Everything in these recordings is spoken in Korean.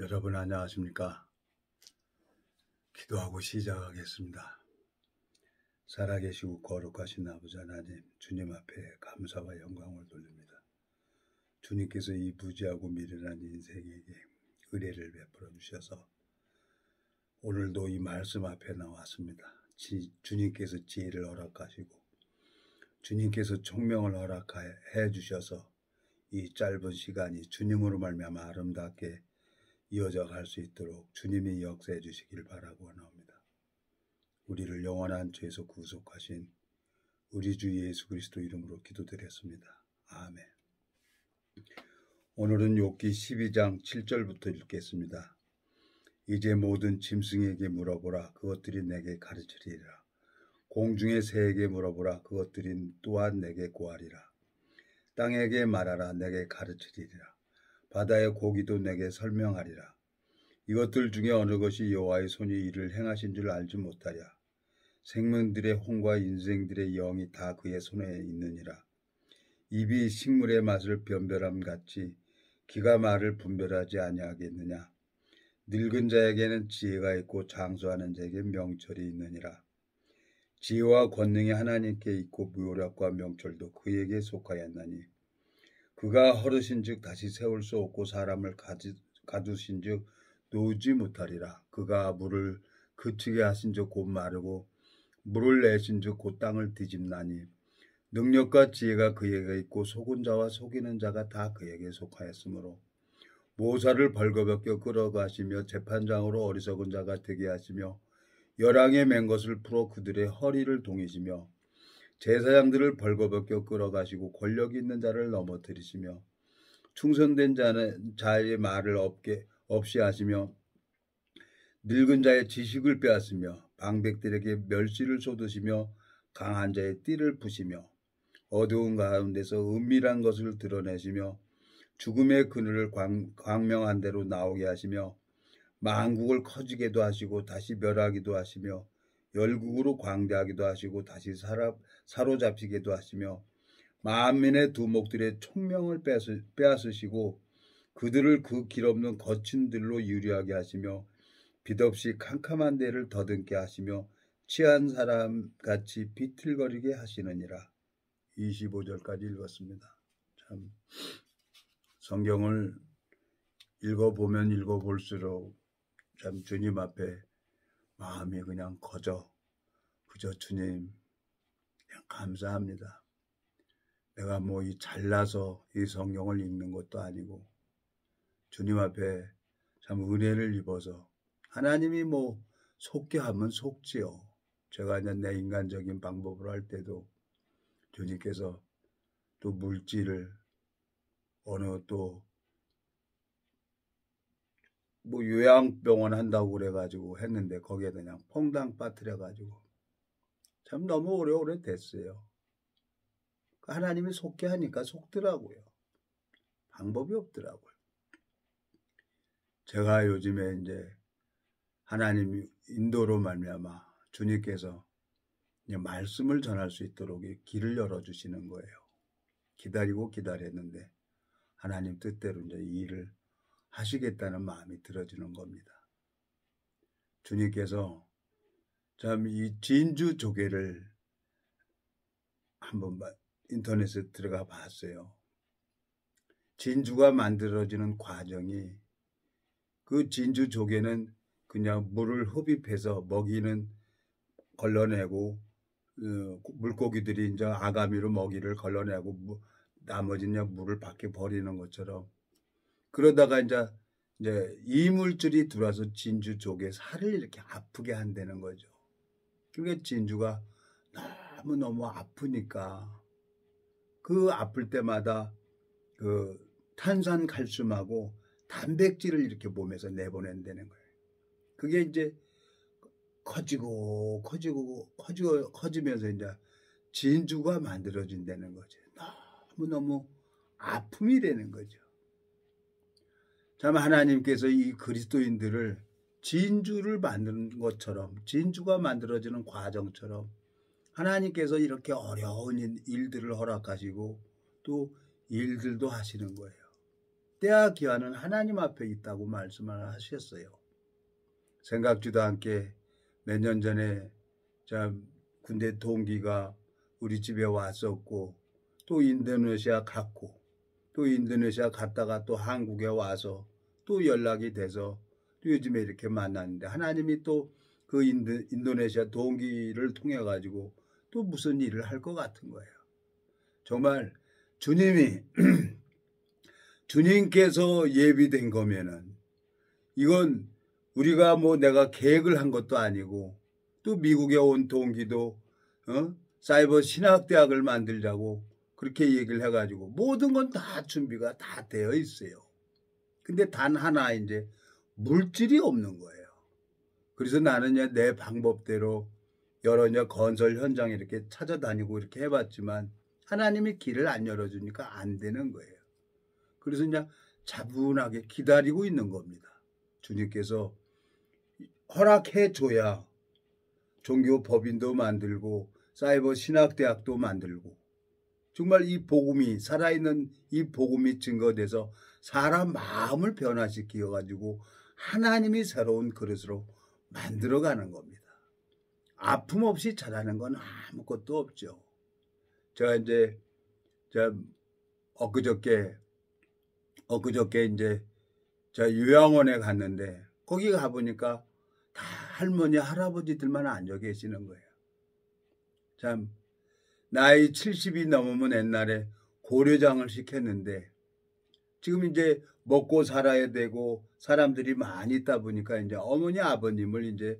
여러분 안녕하십니까? 기도하고 시작하겠습니다. 살아계시고 거룩하신 아버지 하나님, 주님 앞에 감사와 영광을 돌립니다. 주님께서 이 부지하고 미련한 인생에게 은혜를 베풀어 주셔서 오늘도 이 말씀 앞에 나왔습니다. 주님께서 지혜를 허락하시고 주님께서 총명을 허락해 주셔서 이 짧은 시간이 주님으로 말미암아 아름답게 이어져 갈 수 있도록 주님이 역사해 주시길 바라고 원합니다. 우리를 영원한 죄에서 구속하신 우리 주 예수 그리스도 이름으로 기도드렸습니다. 아멘. 오늘은 욥기 12장 7절부터 읽겠습니다. 이제 모든 짐승에게 물어보라. 그것들이 내게 가르치리라. 공중의 새에게 물어보라. 그것들이 또한 내게 구하리라. 땅에게 말하라. 내게 가르치리라. 바다의 고기도 내게 설명하리라. 이것들 중에 어느 것이 여호와의 손이 이를 행하신 줄 알지 못하랴. 생명들의 혼과 인생들의 영이 다 그의 손에 있느니라. 입이 식물의 맛을 변별함 같이 기가 말을 분별하지 아니하겠느냐. 늙은 자에게는 지혜가 있고 장수하는 자에게 명철이 있느니라. 지혜와 권능이 하나님께 있고 묘력과 명철도 그에게 속하였나니 그가 허르신즉 다시 세울 수 없고 사람을 가두신즉 놓지 못하리라. 그가 물을 그치게 하신즉 곧 마르고 물을 내신즉 곧 땅을 뒤집나니 능력과 지혜가 그에게 있고 속은 자와 속이는 자가 다 그에게 속하였으므로 모사를 벌거벗겨 끌어가시며 재판장으로 어리석은 자가 되게 하시며 열왕에 맨 것을 풀어 그들의 허리를 동이시며 제사장들을 벌거벗겨 끌어가시고 권력 있는 자를 넘어뜨리시며 충성된 자의 말을 없이 하시며 늙은 자의 지식을 빼앗으며 방백들에게 멸시를 쏟으시며 강한 자의 띠를 푸시며 어두운 가운데서 은밀한 것을 드러내시며 죽음의 그늘을 광명한 대로 나오게 하시며 만국을 커지게도 하시고 다시 멸하기도 하시며 열국으로 광대하기도 하시고 다시 사로잡히게도 하시며 만민의 두목들의 총명을 빼앗으시고 그들을 그 길없는 거친 들로 유리하게 하시며 빛없이 캄캄한 데를 더듬게 하시며 취한 사람같이 비틀거리게 하시느니라. 25절까지 읽었습니다. 참 성경을 읽어보면 읽어볼수록 참 주님 앞에 마음이 그냥 그저 주님 그냥 감사합니다. 내가 뭐 잘나서 이 성경을 읽는 것도 아니고 주님 앞에 참 은혜를 입어서 하나님이 뭐 속게 하면 속지요. 제가 이제 내 인간적인 방법으로 할 때도 주님께서 또 물질을 어느 또 뭐 요양병원 한다고 그래가지고 했는데 거기에 그냥 퐁당 빠뜨려가지고 참 너무 오래 됐어요. 하나님이 속게 하니까 속더라고요. 방법이 없더라고요. 제가 요즘에 이제 하나님 인도로 말미암아 주님께서 말씀을 전할 수 있도록 길을 열어주시는 거예요. 기다리고 기다렸는데 하나님 뜻대로 이제 이 일을 하시겠다는 마음이 들어지는 겁니다. 주님께서 참 이 진주 조개를 한번 인터넷에 들어가 봤어요. 진주가 만들어지는 과정이 그 진주 조개는 그냥 물을 흡입해서 먹이는 걸러내고 물고기들이 이제 아가미로 먹이를 걸러내고 나머지는 물을 밖에 버리는 것처럼 그러다가 이제 이물질이 들어와서 진주 조개 살을 이렇게 아프게 한다는 거죠. 그게 진주가 너무 아프니까 그 아플 때마다 그 탄산 칼슘하고 단백질을 이렇게 몸에서 내보낸다는 거예요. 그게 이제 커지면서 이제 진주가 만들어진다는 거죠. 너무 아픔이 되는 거죠. 참 하나님께서 이 그리스도인들을 진주를 만드는 것처럼 진주가 만들어지는 과정처럼 하나님께서 이렇게 어려운 일들을 허락하시고 또 일들도 하시는 거예요. 때와 기한은 하나님 앞에 있다고 말씀을 하셨어요. 생각지도 않게 몇 년 전에 참 군대 동기가 우리 집에 왔었고 또 인도네시아 갔고 또 인도네시아 갔다가 또 한국에 와서 또 연락이 돼서 또 요즘에 이렇게 만났는데 하나님이 또 그 인도네시아 동기를 통해 가지고 또 무슨 일을 할 것 같은 거예요. 정말 주님이 주님께서 예비된 거면은 이건 우리가 뭐 내가 계획을 한 것도 아니고 또 미국에 온 동기도 사이버 신학대학을 만들자고 그렇게 얘기를 해가지고 모든 건 다 준비가 다 되어 있어요. 근데 단 하나 이제 물질이 없는 거예요. 그래서 나는 내 방법대로 여러 건설 현장에 이렇게 찾아다니고 이렇게 해봤지만 하나님이 길을 안 열어주니까 안 되는 거예요. 그래서 그냥 차분하게 기다리고 있는 겁니다. 주님께서 허락해줘야 종교 법인도 만들고 사이버 신학대학도 만들고 정말 이 복음이 살아있는 이 복음이 증거돼서 사람 마음을 변화시켜 가지고 하나님이 새로운 그릇으로 만들어가는 겁니다. 아픔 없이 잘하는 건 아무것도 없죠. 제가 이제 엊그저께 이제 제가 요양원에 갔는데 거기 가보니까 다 할머니 할아버지들만 앉아 계시는 거예요. 참 나이 70이 넘으면 옛날에 고려장을 시켰는데 지금 이제 먹고 살아야 되고 사람들이 많이 있다 보니까 이제 어머니 아버님을 이제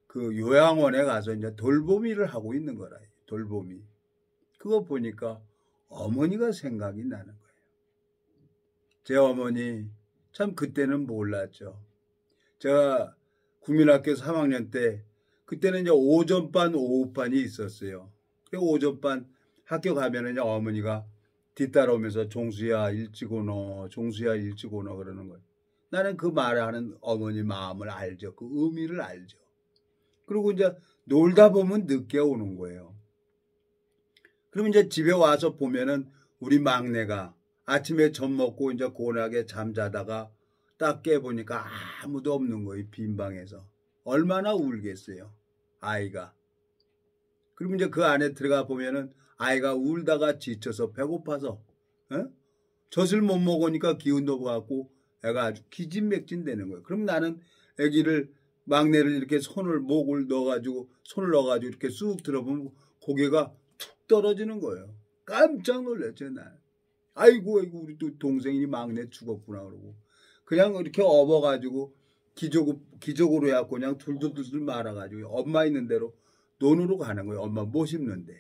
그 요양원에 가서 이제 돌보미를 하고 있는 거라. 돌보미. 그거 보니까 어머니가 생각이 나는 거예요. 제 어머니 참 그때는 몰랐죠. 제가 국민학교 3학년 때 그때는 이제 오전반 오후반이 있었어요. 그 오전반 학교 가면은 이제 어머니가 뒤따라오면서 종수야 일찍 오너 종수야 일찍 오너 그러는 거예요. 나는 그 말하는 어머니 마음을 알죠. 그 의미를 알죠. 그리고 이제 놀다 보면 늦게 오는 거예요. 그러면 이제 집에 와서 보면은 우리 막내가 아침에 젖 먹고 이제 고나게 잠자다가 딱 깨보니까 아무도 없는 거예요. 빈 방에서. 얼마나 울겠어요. 아이가. 그러면 이제 그 안에 들어가 보면은 아이가 울다가 지쳐서 배고파서 젖을 못 먹으니까 기운도 없고 애가 아주 기진맥진 되는 거예요. 그럼 나는 애기를 막내를 이렇게 목을 넣어가지고 손을 넣어가지고 이렇게 쑥 들어보면 고개가 툭 떨어지는 거예요. 깜짝 놀랐죠. 나는. 아이고 우리 또 동생이 막내 죽었구나 그러고 그냥 이렇게 업어가지고 기적으로 해갖고 그냥 둘둘둘 말아가지고 엄마 있는 대로 논으로 가는 거예요. 엄마 못 심는데.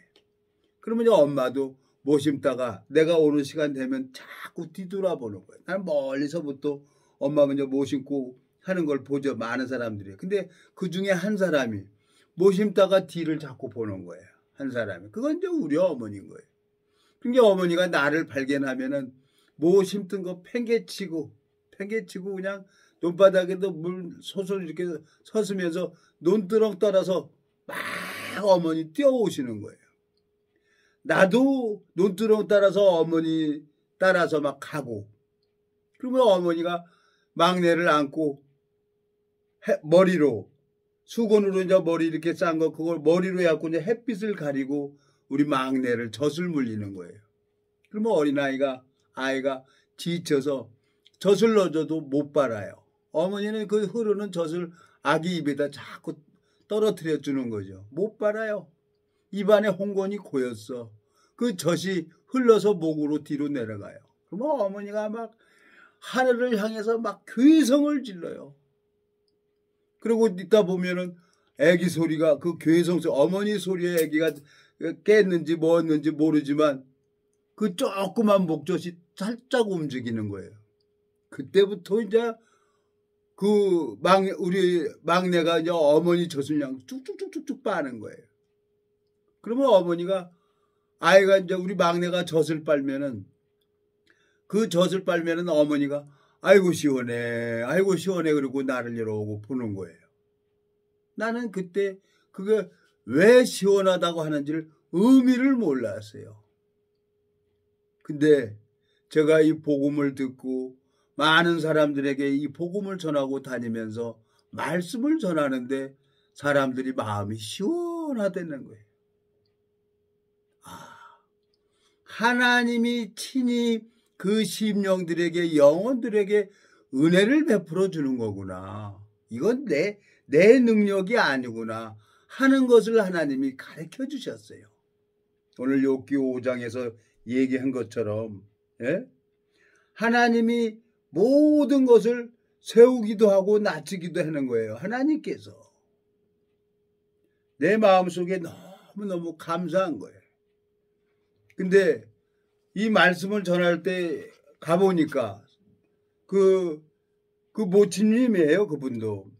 그러면 엄마도 못 심다가 내가 오는 시간 되면 자꾸 뒤돌아보는 거예요. 난 멀리서부터 엄마 먼저 못 심고 하는 걸 보죠. 많은 사람들이. 근데 그 중에 한 사람이 못 심다가 뒤를 자꾸 보는 거예요. 한 사람이. 그건 이제 우리 어머니인 거예요. 그러니까 어머니가 나를 발견하면은 못 심던 거 팽개치고 그냥 논바닥에도 물 소설 이렇게 섰으면서 논두렁 따라서 막 어머니 뛰어오시는 거예요. 나도 논두렁 따라서 어머니 따라서 막 가고 그러면 어머니가 막내를 안고 머리로 수건으로 이제 머리 이렇게 싼 거 그걸 머리로 해갖고 이제 햇빛을 가리고 우리 막내를 젖을 물리는 거예요. 그러면 어린아이가 지쳐서 젖을 넣어줘도 못 빨아요. 어머니는 그 흐르는 젖을 아기 입에다 자꾸 떨어뜨려 주는 거죠. 못 빨아요. 입안에 홍건이 고였어. 그 젖이 흘러서 목으로 뒤로 내려가요. 그러면 어머니가 막 하늘을 향해서 막 괴성을 질러요. 그리고 있다 보면은 애기 소리가 그 괴성 소리, 어머니 소리에 애기가 깼는지 뭐였는지 모르지만 그 조그만 목젖이 살짝 움직이는 거예요. 그때부터 이제 우리 막내가 이제 어머니 젖을 그냥 쭉쭉쭉쭉 빠는 거예요. 그러면 어머니가 아이가 이제 우리 막내가 젖을 빨면은 그 젖을 빨면은 어머니가 아이고 시원해 그러고 나를 이러고 보는 거예요. 나는 그때 그게 왜 시원하다고 하는지를 의미를 몰랐어요. 근데 제가 이 복음을 듣고 많은 사람들에게 이 복음을 전하고 다니면서 말씀을 전하는데 사람들이 마음이 시원하다는 거예요. 하나님이 친히 그 심령들에게, 영혼들에게 은혜를 베풀어 주는 거구나. 이건 내 능력이 아니구나 하는 것을 하나님이 가르쳐 주셨어요. 오늘 욥기 5장에서 얘기한 것처럼, 예? 하나님이 모든 것을 세우기도 하고 낮추기도 하는 거예요. 하나님께서. 내 마음속에 너무너무 감사한 거예요. 근데 이 말씀을 전할 때 가보니까 그 모친님이에요. 그분도.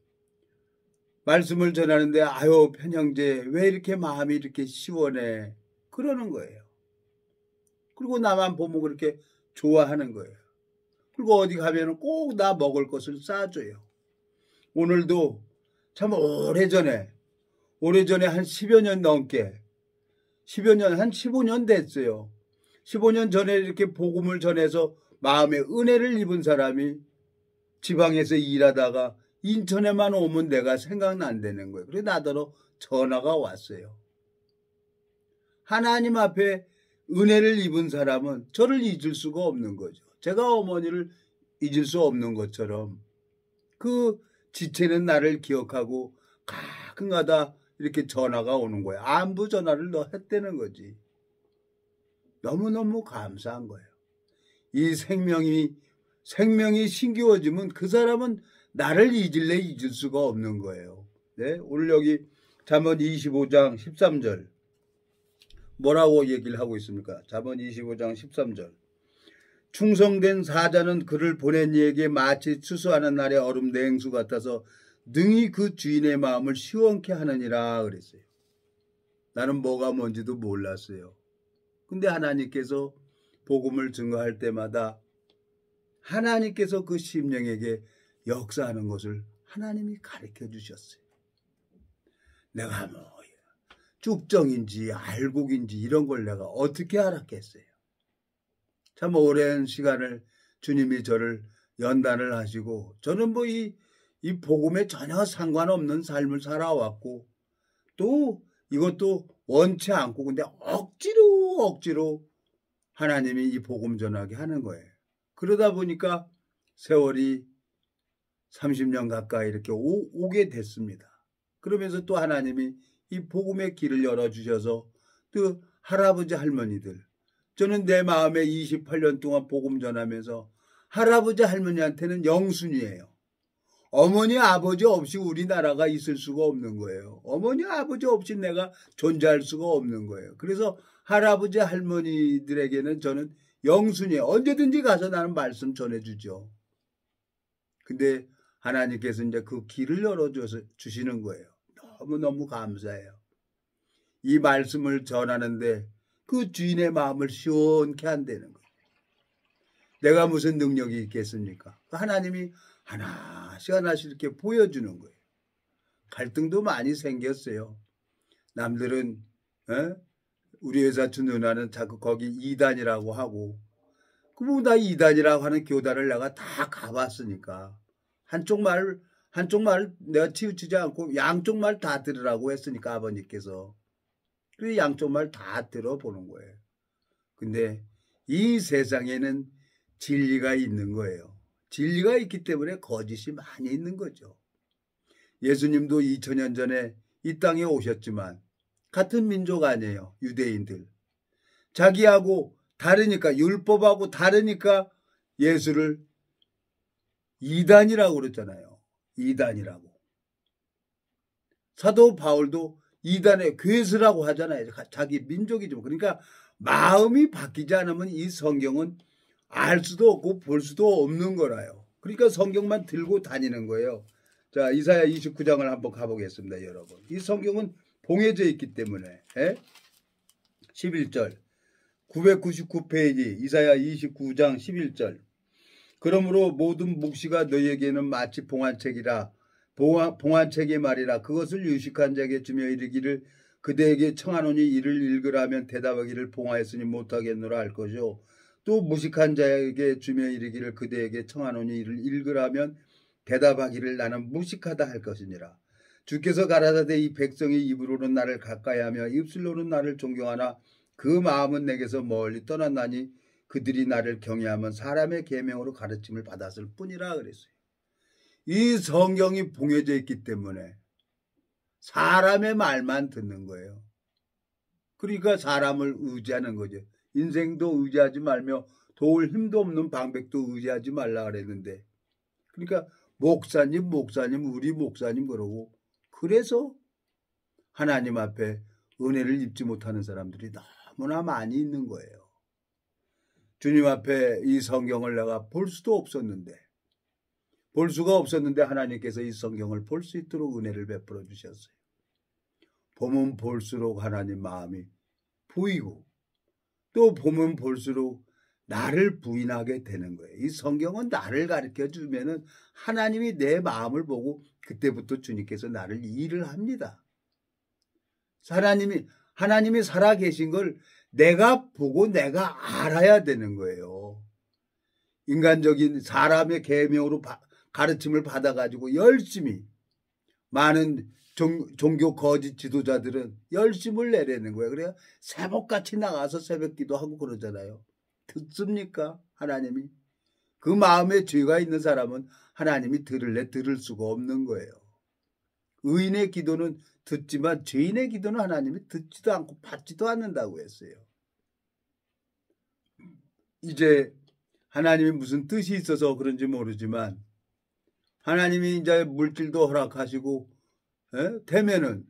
말씀을 전하는데 아유 편형제 왜 이렇게 마음이 이렇게 시원해 그러는 거예요. 그리고 나만 보면 그렇게 좋아하는 거예요. 그리고 어디 가면 꼭 나 먹을 것을 싸줘요. 오늘도 참 오래전에 한 10여 년 넘게 한 15년 됐어요. 15년 전에 이렇게 복음을 전해서 마음에 은혜를 입은 사람이 지방에서 일하다가 인천에만 오면 내가 생각난다는 거예요. 그래서 나더러 전화가 왔어요. 하나님 앞에 은혜를 입은 사람은 저를 잊을 수가 없는 거죠. 제가 어머니를 잊을 수 없는 것처럼 그 지체는 나를 기억하고 가끔가다 이렇게 전화가 오는 거예요. 안부 전화를 했다는 거지. 너무너무 감사한 거예요. 이 생명이 신기워지면 그 사람은 나를 잊을 수가 없는 거예요. 네? 오늘 여기 잠언 25장 13절 뭐라고 얘기를 하고 있습니까? 잠언 25장 13절 충성된 사자는 그를 보낸 이에게 마치 추수하는 날의 얼음 냉수 같아서 능히 그 주인의 마음을 시원케 하느니라 그랬어요. 나는 뭐가 뭔지도 몰랐어요. 근데 하나님께서 복음을 증거할 때마다 하나님께서 그 심령에게 역사하는 것을 하나님이 가르쳐 주셨어요. 내가 뭐 쭉정인지 알곡인지 이런 걸 내가 어떻게 알았겠어요. 참 오랜 시간을 주님이 저를 연단을 하시고 저는 뭐 이 복음에 전혀 상관없는 삶을 살아왔고 또 이것도 원치 않고 근데 억지로 하나님이 이 복음 전하게 하는 거예요. 그러다 보니까 세월이 30년 가까이 이렇게 오게 됐습니다. 그러면서 또 하나님이 이 복음의 길을 열어주셔서 또 할아버지 할머니들 저는 내 마음에 28년 동안 복음 전하면서 할아버지 할머니한테는 영순이에요. 어머니 아버지 없이 우리나라가 있을 수가 없는 거예요. 어머니 아버지 없이 내가 존재할 수가 없는 거예요. 그래서 할아버지 할머니들에게는 저는 영순이에요. 언제든지 가서 나는 말씀 전해주죠. 근데 하나님께서 이제 그 길을 열어주시는 거예요. 너무너무 감사해요. 이 말씀을 전하는데 그 주인의 마음을 시원케 한다는 거예요. 내가 무슨 능력이 있겠습니까? 하나님이 하나씩 이렇게 보여주는 거예요. 갈등도 많이 생겼어요. 남들은 우리 회사촌 누나는 자꾸 거기 2단이라고 하고 그뭐 나 2단이라고 하는 교단을 내가 다 가봤으니까 한쪽 말 내가 치우치지 않고 양쪽 말 다 들으라고 했으니까 아버님께서 그 양쪽 말 다 들어보는 거예요. 근데 이 세상에는 진리가 있는 거예요. 진리가 있기 때문에 거짓이 많이 있는 거죠. 예수님도 2000년 전에 이 땅에 오셨지만 같은 민족 아니에요. 유대인들. 자기하고 다르니까 율법하고 다르니까 예수를 2단이라고 그랬잖아요. 2단이라고. 사도 바울도 2단의 괴수라고 하잖아요. 자기 민족이죠. 그러니까 마음이 바뀌지 않으면 이 성경은 알 수도 없고 볼 수도 없는 거라요. 그러니까 성경만 들고 다니는 거예요. 자, 이사야 29장을 한번 가보겠습니다, 여러분. 이 성경은 봉해져 있기 때문에 11절 999페이지 이사야 29장 11절 그러므로 모든 묵시가 너희에게는 마치 봉한책이라 봉한책의 말이라 그것을 유식한 자에게 주며 이르기를 그대에게 청하노니 이를 읽으라면 대답하기를 봉하였으니 못하겠노라 할 것이요 또 무식한 자에게 주며 이르기를 그대에게 청하노니 이를 읽으라면 대답하기를 나는 무식하다 할 것이니라. 주께서 가라사대 이 백성이 입으로는 나를 가까이하며 입술로는 나를 존경하나 그 마음은 내게서 멀리 떠났나니 그들이 나를 경외하면 사람의 계명으로 가르침을 받았을 뿐이라 그랬어요. 이 성경이 봉해져 있기 때문에 사람의 말만 듣는 거예요. 그러니까 사람을 의지하는 거죠. 인생도 의지하지 말며 도울 힘도 없는 방백도 의지하지 말라 그랬는데, 그러니까 목사님 우리 목사님 그러고, 그래서 하나님 앞에 은혜를 입지 못하는 사람들이 너무나 많이 있는 거예요. 주님 앞에 이 성경을 내가 볼 수도 없었는데, 볼 수가 없었는데 하나님께서 이 성경을 볼 수 있도록 은혜를 베풀어 주셨어요. 보면 볼수록 하나님 마음이 보이고, 또 보면 볼수록 나를 부인하게 되는 거예요. 이 성경은 나를 가르쳐 주면은 하나님이 내 마음을 보고 그때부터 주님께서 나를 일을 합니다. 하나님이 살아계신 걸 내가 보고 내가 알아야 되는 거예요. 인간적인 사람의 계명으로 가르침을 받아가지고 열심히 많은 종교 거짓 지도자들은 열심을 내려는 거예요. 그래야 새벽같이 나가서 새벽기도 하고 그러잖아요. 듣습니까? 하나님이? 그 마음에 죄가 있는 사람은 하나님이 들을 수가 없는 거예요. 의인의 기도는 듣지만 죄인의 기도는 하나님이 듣지도 않고 받지도 않는다고 했어요. 이제 하나님이 무슨 뜻이 있어서 그런지 모르지만 하나님이 이제 물질도 허락하시고 되면은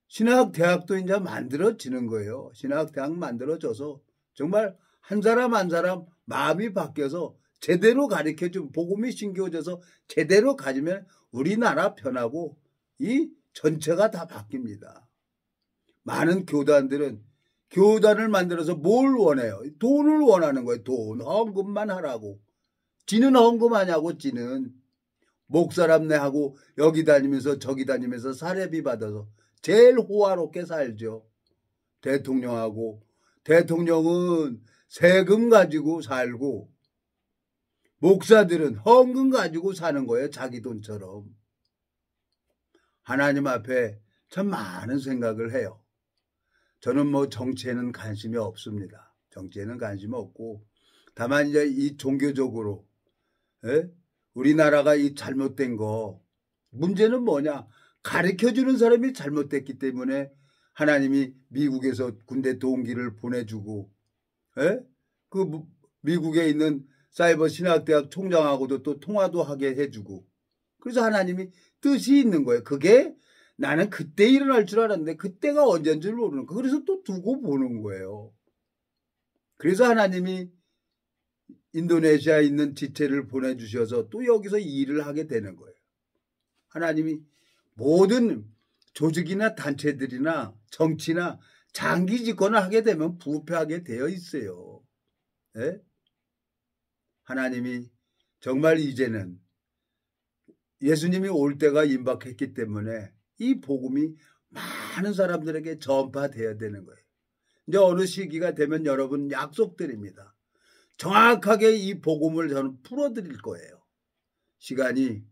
신학대학도 이제 만들어지는 거예요. 신학대학 만들어져서 정말 한 사람 한 사람 마음이 바뀌어서 제대로 가르쳐주면 복음이 신겨져서 제대로 가지면 우리나라 편하고 이 전체가 다 바뀝니다. 많은 교단들은 교단을 만들어서 뭘 원해요? 돈을 원하는 거예요. 돈, 헌금만 하라고. 지는 헌금하냐고. 지는 목사람네 하고 여기 다니면서 저기 다니면서 사례비 받아서 제일 호화롭게 살죠. 대통령은 세금 가지고 살고 목사들은 헌금 가지고 사는 거예요. 자기 돈처럼. 하나님 앞에 참 많은 생각을 해요. 저는 뭐 정치에는 관심이 없습니다. 정치에는 관심이 없고 다만 이제 이 종교적으로 우리나라가 이 잘못된 거 문제는 뭐냐? 가르쳐주는 사람이 잘못됐기 때문에 하나님이 미국에서 군대 동기를 보내주고 그 미국에 있는 사이버 신학대학 총장하고도 또 통화도 하게 해주고 그래서 하나님이 뜻이 있는 거예요. 그게 나는 그때 일어날 줄 알았는데 그때가 언제인 줄 모르는 거. 그래서 또 두고 보는 거예요. 그래서 하나님이 인도네시아에 있는 지체를 보내주셔서 또 여기서 일을 하게 되는 거예요. 하나님이 모든 조직이나 단체들이나 정치나 장기 집권을 하게 되면 부패하게 되어 있어요. 하나님이 정말 이제는 예수님이 올 때가 임박했기 때문에 이 복음이 많은 사람들에게 전파되어야 되는 거예요. 이제 어느 시기가 되면 여러분 약속드립니다. 정확하게 이 복음을 저는 풀어드릴 거예요. 시간이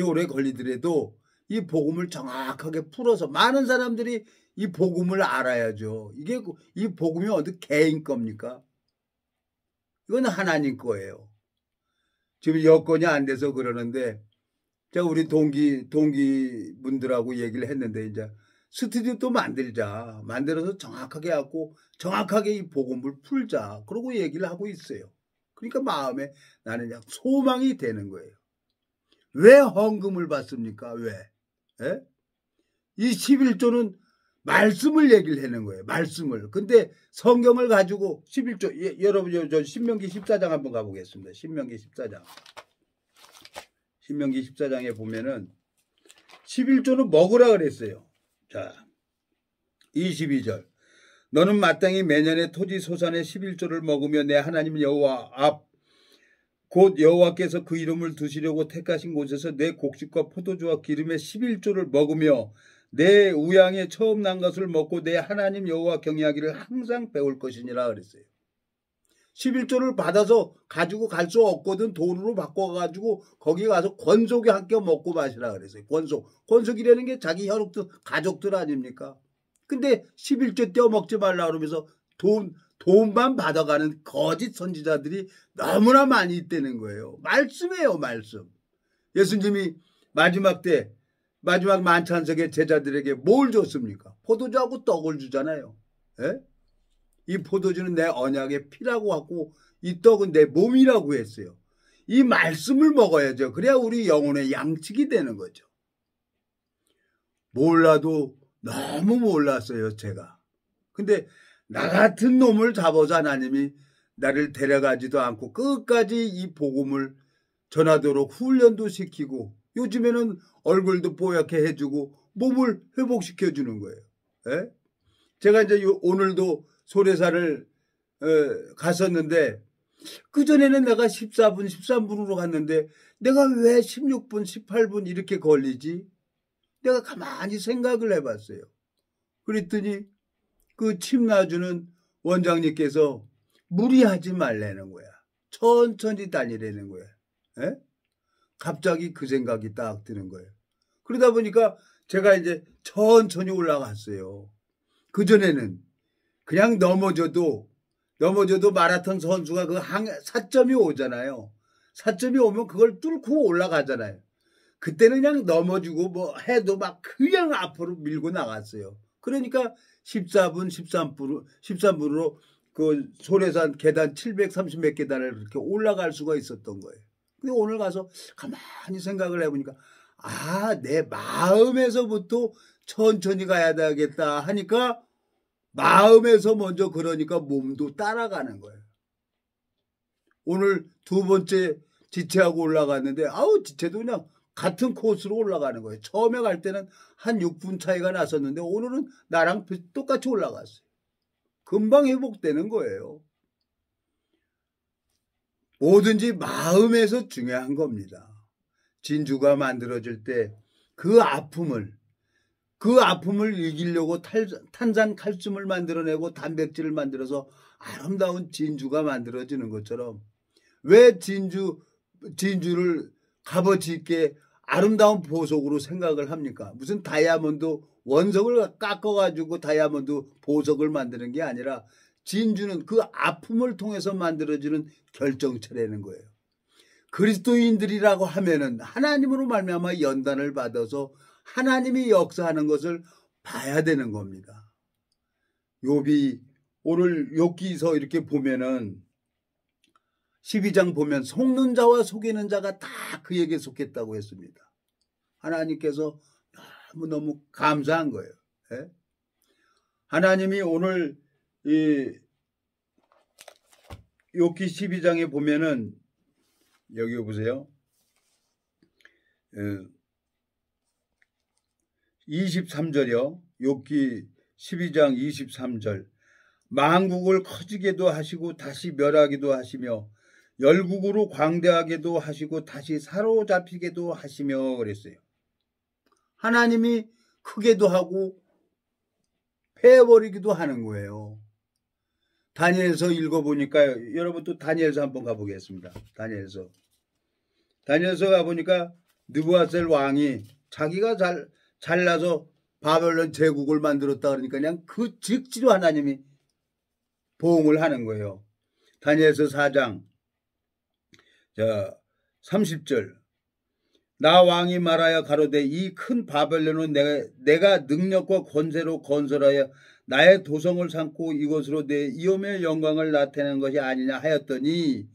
오래 걸리더라도 이 복음을 정확하게 풀어서 많은 사람들이 이 복음을 알아야죠. 이 복음이 어디 개인 겁니까? 이건 하나님 거예요. 지금 여건이 안 돼서 그러는데 제가 우리 동기분들하고 얘기를 했는데 이제 스튜디오 또 만들어서 정확하게 하고 정확하게 이 복음을 풀자. 그러고 얘기를 하고 있어요. 그러니까 마음에 나는 그냥 소망이 되는 거예요. 왜 헌금을 받습니까? 왜? 이 11조는 말씀을 얘기를 하는 거예요. 말씀을. 근데 성경을 가지고 11조 여러분 저 신명기 14장 한번 가보겠습니다. 신명기 14장. 신명기 14장에 보면은 11조는 먹으라 그랬어요. 자, 22절. 너는 마땅히 매년의 토지 소산의 11조를 먹으며 내 하나님 여호와 앞 곧 여호와께서 그 이름을 두시려고 택하신 곳에서 내 곡식과 포도주와 기름의 11조를 먹으며 내 우양에 처음 난 것을 먹고 내 하나님 여호와 경외하기를 항상 배울 것이니라 그랬어요. 11조를 받아서 가지고 갈 수 없거든. 돈으로 바꿔가지고 거기 가서 권속에 함께 먹고 마시라 그랬어요. 권속이라는 게 자기 혈육들 가족들 아닙니까? 근데 11조 떼어먹지 말라 그러면서 돈만 받아가는 거짓 선지자들이 너무나 많이 있다는 거예요. 말씀이에요, 말씀. 예수님이 마지막 만찬석에 제자들에게 뭘 줬습니까? 포도주하고 떡을 주잖아요. 예? 이 포도주는 내 언약의 피라고 하고 이 떡은 내 몸이라고 했어요. 이 말씀을 먹어야죠. 그래야 우리 영혼의 양식이 되는 거죠. 몰라도 너무 몰랐어요, 제가. 근데 나 같은 놈을 잡아서 하나님이 나를 데려가지도 않고 끝까지 이 복음을 전하도록 훈련도 시키고 요즘에는 얼굴도 뽀얗게 해주고 몸을 회복시켜주는 거예요. 예? 제가 이제 오늘도 소래사를 갔었는데 그전에는 내가 14분, 13분으로 갔는데 내가 왜 16분, 18분 이렇게 걸리지? 내가 가만히 생각을 해봤어요. 그랬더니 그 침 놔주는 원장님께서 무리하지 말라는 거야. 천천히 다니라는 거야. 에? 갑자기 그 생각이 딱 드는 거예요. 그러다 보니까 제가 이제 천천히 올라갔어요. 그전에는 그냥 넘어져도 마라톤 선수가 그 4점이 오잖아요. 4점이 오면 그걸 뚫고 올라가잖아요. 그때는 그냥 넘어지고 뭐 해도 막 그냥 앞으로 밀고 나갔어요. 그러니까 14분, 13분으로 그 소래산 계단 730 몇 계단을 그렇게 올라갈 수가 있었던 거예요. 근데 오늘 가서 가만히 생각을 해보니까 내 마음에서부터 천천히 가야 되겠다 하니까 마음에서 먼저 그러니까 몸도 따라가는 거예요. 오늘 두 번째 지체하고 올라갔는데 지체도 그냥 같은 코스로 올라가는 거예요. 처음에 갈 때는 한 6분 차이가 났었는데 오늘은 나랑 똑같이 올라갔어요. 금방 회복되는 거예요. 뭐든지 마음에서 중요한 겁니다. 진주가 만들어질 때 그 아픔을 이기려고 탄산 칼슘을 만들어내고 단백질을 만들어서 아름다운 진주가 만들어지는 것처럼 왜 진주를 값어치 있게 아름다운 보석으로 생각을 합니까? 무슨 다이아몬드 원석을 깎아가지고 다이아몬드 보석을 만드는 게 아니라 진주는 그 아픔을 통해서 만들어지는 결정체라는 거예요. 그리스도인들이라고 하면은 하나님으로 말미암아 연단을 받아서 하나님이 역사하는 것을 봐야 되는 겁니다. 욥이 오늘 욥기서 이렇게 보면은 12장 보면 속는 자와 속이는 자가 다 그에게 속했다고 했습니다. 하나님께서 너무 감사한 거예요. 예? 하나님이 오늘 이 욥기 12장에 보면은 여기 보세요. 23절이요. 욥기 12장 23절. 만국을 커지게도 하시고 다시 멸하기도 하시며 열국으로 광대하게도 하시고 다시 사로잡히게도 하시며 그랬어요. 하나님이 크게도 하고 패해버리기도 하는 거예요. 다니엘서 읽어보니까 여러분 또 다니엘서 한번 가보겠습니다. 다니엘서 가보니까 느부갓네살 왕이 자기가 잘나서 바벨론 제국을 만들었다 그러니까 그냥 그 직지로 하나님이 보응을 하는 거예요. 다니엘서 4장 30절. 나 왕이 말하여 가로되 이 큰 바벨론은 내가 능력과 권세로 건설하여 나의 도성을 삼고 이곳으로 내 이음의 영광을 나타내는 것이 아니냐 하였더니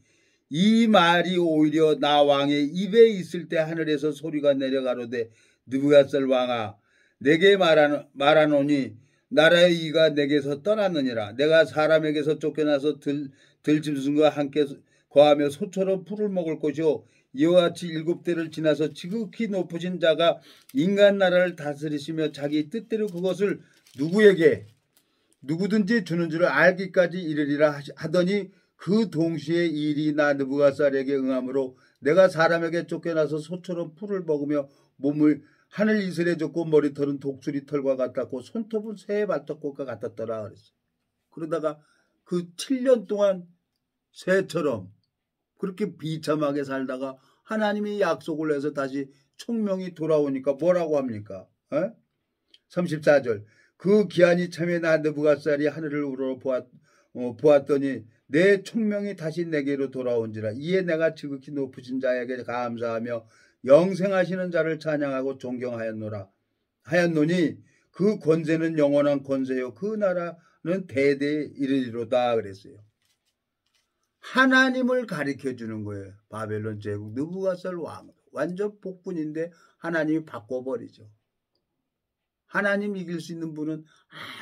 이 말이 오히려 나 왕의 입에 있을 때 하늘에서 소리가 내려가로되 느부갓네살 왕아 내게 말하노니 나라의 이가 내게서 떠났느니라. 내가 사람에게서 쫓겨나서 들짐승과 함께 거하며 소처럼 풀을 먹을 것이요 이와 같이 7대를 지나서 지극히 높으신 자가 인간 나라를 다스리시며 자기 뜻대로 그것을 누구든지 주는 줄 알기까지 이르리라 하더니 그 동시에 이 일이 나 느부갓네살에게 응함으로 내가 사람에게 쫓겨나서 소처럼 풀을 먹으며 몸을 하늘 이슬에 젖고 머리털은 독수리 털과 같았고 손톱은 새의 발톱과 같았더라 그랬어요. 그러다가 그 7년 동안 새처럼 그렇게 비참하게 살다가 하나님이 약속을 해서 다시 총명이 돌아오니까 뭐라고 합니까? 34절 그 기한이 참에 나 느부갓살이 하늘을 우러러 보았더니 내 총명이 다시 내게로 돌아온지라 이에 내가 지극히 높으신 자에게 감사하며 영생하시는 자를 찬양하고 존경하였노니 그 권세는 영원한 권세요 그 나라는 대대에 이르리로다 그랬어요. 하나님을 가리켜주는 거예요. 바벨론 제국 느부갓살 왕 완전 복분인데 하나님이 바꿔버리죠. 하나님 이길 수 있는 분은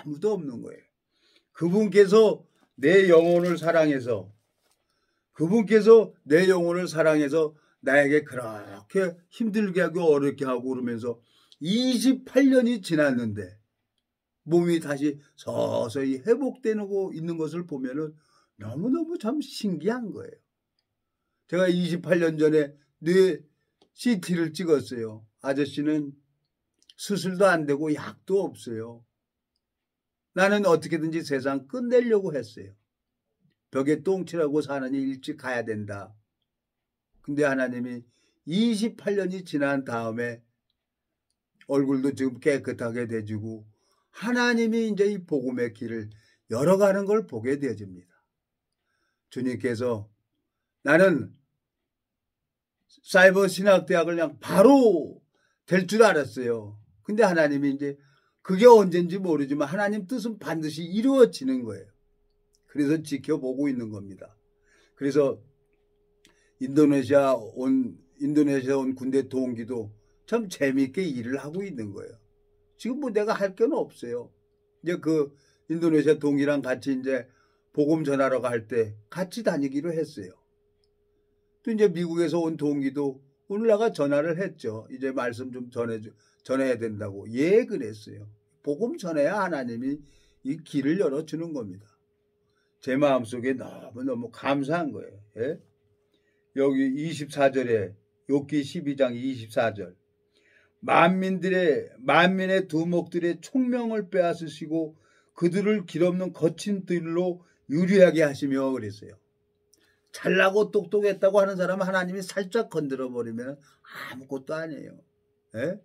아무도 없는 거예요. 그분께서 내 영혼을 사랑해서 나에게 그렇게 힘들게 하고 어렵게 하고 그러면서 28년이 지났는데 몸이 다시 서서히 회복되고 있는 것을 보면은 너무너무 참 신기한 거예요. 제가 28년 전에 뇌 CT를 찍었어요. 아저씨는 수술도 안 되고 약도 없어요. 나는 어떻게든지 세상 끝내려고 했어요. 벽에 똥칠하고 사느니 일찍 가야 된다. 근데 하나님이 28년이 지난 다음에 얼굴도 지금 깨끗하게 되지고 하나님이 이제 이 복음의 길을 열어가는 걸 보게 되어집니다. 주님께서 나는 사이버 신학대학을 그냥 바로 될 줄 알았어요. 근데 하나님이 이제 그게 언젠지 모르지만 하나님 뜻은 반드시 이루어지는 거예요. 그래서 지켜보고 있는 겁니다. 그래서 인도네시아 온 군대 동기도 참 재미있게 일을 하고 있는 거예요. 지금 뭐 내가 할 건 없어요. 이제 그 인도네시아 동기랑 같이 이제 복음 전하러 갈 때 같이 다니기로 했어요. 또 이제 미국에서 온 동기도 오늘 내가 전화를 했죠. 이제 말씀 좀 전해야 된다고. 예, 그랬어요. 복음 전해야 하나님이 이 길을 열어주는 겁니다. 제 마음속에 너무너무 감사한 거예요. 예? 여기 24절에 욥기 12장 24절 만민의 두목들의 총명을 빼앗으시고 그들을 길없는 거친 들로 유리하게 하시며 그랬어요. 잘나고 똑똑했다고 하는 사람은 하나님이 살짝 건드려 버리면 아무것도 아니에요. 예?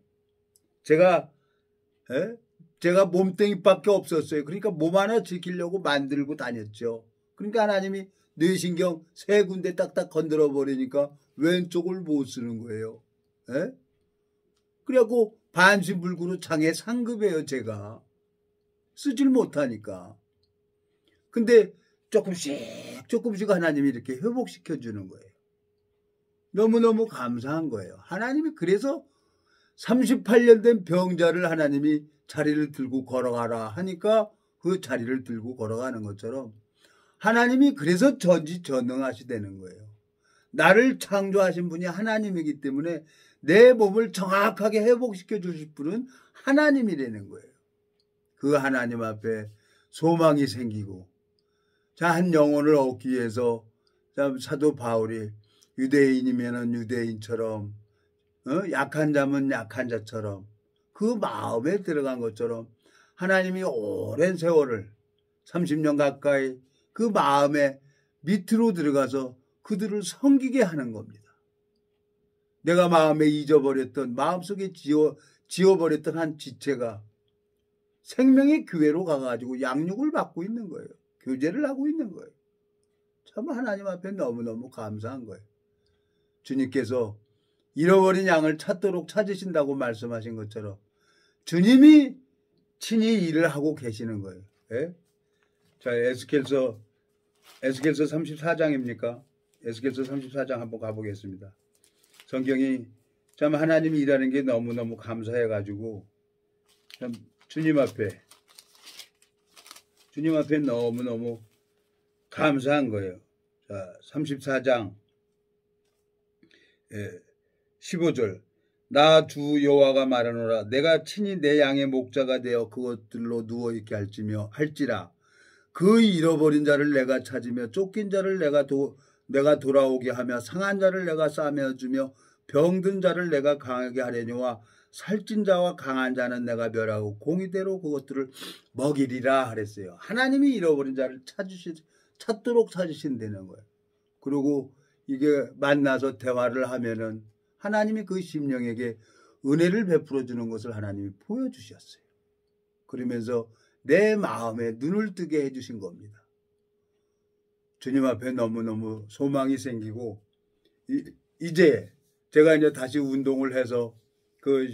제가 몸뚱이밖에 없었어요. 그러니까 몸 하나 지키려고 만들고 다녔죠. 그러니까 하나님이 뇌신경 3군데 딱딱 건드려 버리니까 왼쪽을 못 쓰는 거예요. 예? 그래갖고 반신불구로 장애 상급이에요. 제가 쓰질 못하니까. 근데 조금씩 하나님이 이렇게 회복시켜 주는 거예요. 너무너무 감사한 거예요. 하나님이 그래서 38년 된 병자를 하나님이 자리를 들고 걸어가라 하니까 그 자리를 들고 걸어가는 것처럼 하나님이 그래서 전지전능하시다는 거예요. 나를 창조하신 분이 하나님이기 때문에 내 몸을 정확하게 회복시켜 주실 분은 하나님이라는 거예요. 그 하나님 앞에 소망이 생기고 한 영혼을 얻기 위해서 사도 바울이 유대인이면 유대인처럼 약한 자면 약한 자처럼 그 마음에 들어간 것처럼 하나님이 오랜 세월을 30년 가까이 그 마음에 밑으로 들어가서 그들을 섬기게 하는 겁니다. 내가 마음에 잊어버렸던 마음속에 지워버렸던 한 지체가 생명의 교회로 가가지고 양육을 받고 있는 거예요. 교제를 하고 있는 거예요. 참 하나님 앞에 너무너무 감사한 거예요. 주님께서 잃어버린 양을 찾도록 찾으신다고 말씀하신 것처럼 주님이 친히 일을 하고 계시는 거예요. 예? 자, 에스겔서 34장입니까? 에스겔서 34장 한번 가보겠습니다. 성경이 참 하나님이 일하는 게 너무너무 감사해가지고 참 주님 앞에 너무너무 감사한 거예요. 자, 34장 15절 나 주 여호와가 말하노라 내가 친히 내 양의 목자가 되어 그것들로 누워있게 할지라 그 잃어버린 자를 내가 찾으며 쫓긴 자를 내가 돌아오게 하며 상한 자를 내가 싸매어주며 병든 자를 내가 강하게 하려니와 살찐 자와 강한 자는 내가 멸하고 공의대로 그것들을 먹이리라 하랬어요. 하나님이 잃어버린 자를 찾도록 찾으신다는 거예요. 그리고 이게 만나서 대화를 하면은 하나님이 그 심령에게 은혜를 베풀어 주는 것을 하나님이 보여주셨어요. 그러면서 내 마음에 눈을 뜨게 해주신 겁니다. 주님 앞에 너무너무 소망이 생기고 이제 제가 이제 다시 운동을 해서 그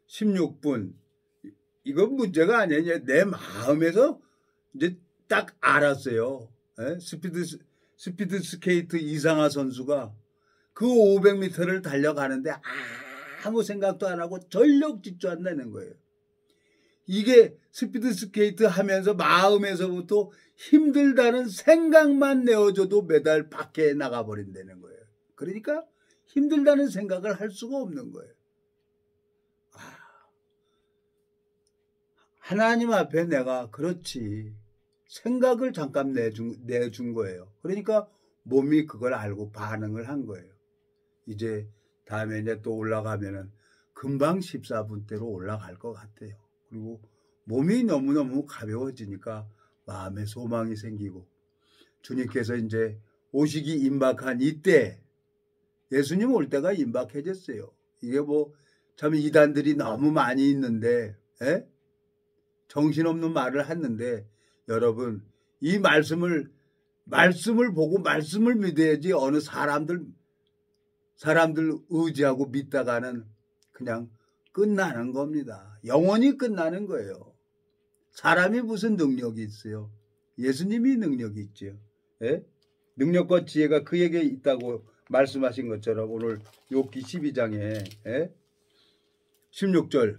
16분 이건 문제가 아니에요. 내 마음에서 이제 딱 알았어요. 스피드 스케이트 이상하 선수가 그 500m를 달려가는데 아무 생각도 안 하고 전력 질주한다는 거예요. 이게 스피드 스케이트 하면서 마음에서부터 힘들다는 생각만 내어줘도 메달 밖에 나가버린다는 거예요. 그러니까 힘들다는 생각을 할 수가 없는 거예요. 하나님 앞에 내가 그렇지 생각을 잠깐 내준 거예요. 그러니까 몸이 그걸 알고 반응을 한 거예요. 이제 다음에 이제 또 올라가면은 금방 14분대로 올라갈 것 같아요. 그리고 몸이 너무너무 가벼워지니까 마음에 소망이 생기고 주님께서 이제 오시기 임박한 이때 예수님 올 때가 임박해졌어요. 이게 뭐 참 이단들이 너무 많이 있는데 정신없는 말을 했는데 여러분 이 말씀을 보고 말씀을 믿어야지 어느 사람들 의지하고 믿다가는 그냥 끝나는 겁니다. 영원히 끝나는 거예요. 사람이 무슨 능력이 있어요? 예수님이 능력이 있죠. 능력과 지혜가 그에게 있다고 말씀하신 것처럼 오늘 욥기 12장에 16절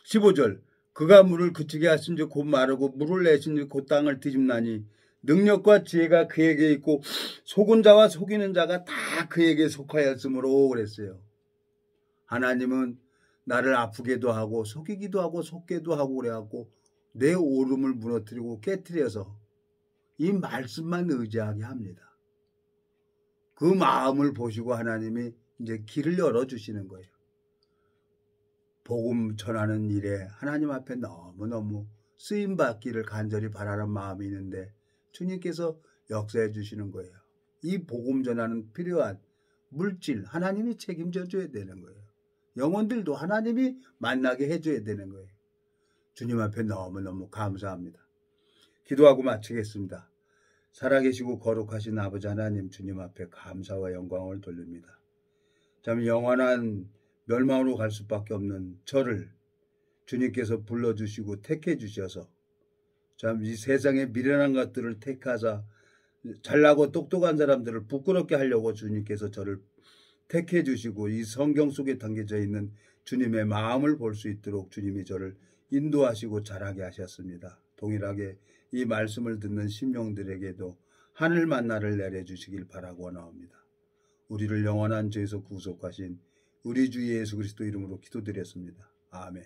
15절 그가 물을 그치게 하신즉 곧 마르고 물을 내신즉 곧 땅을 뒤집나니 능력과 지혜가 그에게 있고 속은 자와 속이는 자가 다 그에게 속하였으므로 그랬어요. 하나님은 나를 아프게도 하고 속이기도 하고 속게도 하고 그래갖고 내 오름을 무너뜨리고 깨트려서 이 말씀만 의지하게 합니다. 그 마음을 보시고 하나님이 이제 길을 열어주시는 거예요. 복음 전하는 일에 하나님 앞에 너무너무 쓰임받기를 간절히 바라는 마음이 있는데 주님께서 역사해 주시는 거예요. 이 복음 전하는 필요한 물질 하나님이 책임져 줘야 되는 거예요. 영혼들도 하나님이 만나게 해줘야 되는 거예요. 주님 앞에 너무너무 감사합니다. 기도하고 마치겠습니다. 살아계시고 거룩하신 아버지 하나님 주님 앞에 감사와 영광을 돌립니다. 참 영원한 멸망으로 갈 수밖에 없는 저를 주님께서 불러주시고 택해 주셔서 참 이 세상의 미련한 것들을 택하사 잘나고 똑똑한 사람들을 부끄럽게 하려고 주님께서 저를 택해 주시고 이 성경 속에 담겨져 있는 주님의 마음을 볼 수 있도록 주님이 저를 인도하시고 자라게 하셨습니다. 동일하게 이 말씀을 듣는 심령들에게도 하늘 만나를 내려주시길 바라고 원하옵니다. 우리를 영원한 죄에서 구속하신 우리 주 예수 그리스도 이름으로 기도드렸습니다. 아멘.